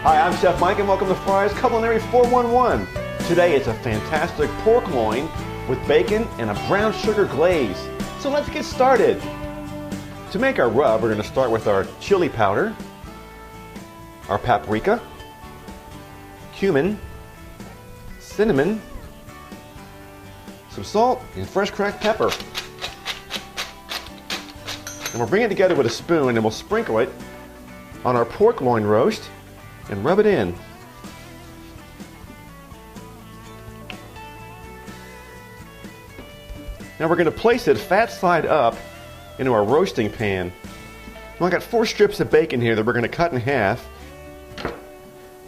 Hi, I'm Chef Mike and welcome to Fry's Culinary 411. Today it's a fantastic pork loin with bacon and a brown sugar glaze. So let's get started. To make our rub, we're going to start with our chili powder, our paprika, cumin, cinnamon, some salt, and fresh cracked pepper. And we'll bring it together with a spoon and we'll sprinkle it on our pork loin roast and rub it in. Now we're going to place it fat side up into our roasting pan. Now I got 4 strips of bacon here that we're going to cut in half.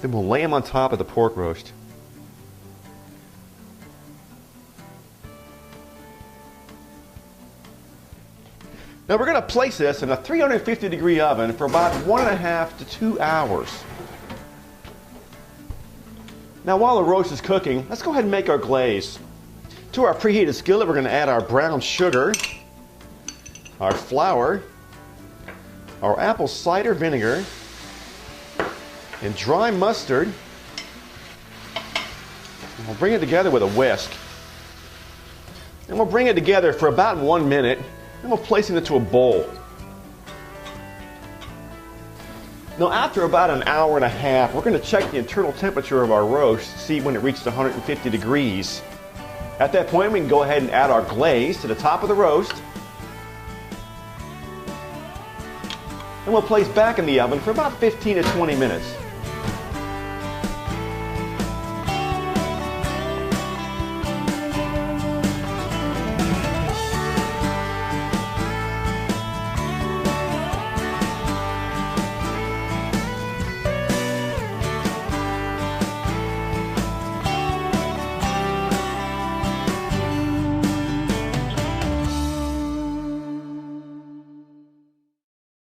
Then we'll lay them on top of the pork roast. Now we're going to place this in a 350-degree oven for about 1.5 to 2 hours. Now while the roast is cooking, let's go ahead and make our glaze. To our preheated skillet, we're going to add our brown sugar, our flour, our apple cider vinegar, and dry mustard. And we'll bring it together with a whisk. And we'll bring it together for about 1 minute, and we'll place it into a bowl. Now after about an hour and a half, we're going to check the internal temperature of our roast to see when it reached 150 degrees. At that point, we can go ahead and add our glaze to the top of the roast. And we'll place back in the oven for about 15 to 20 minutes.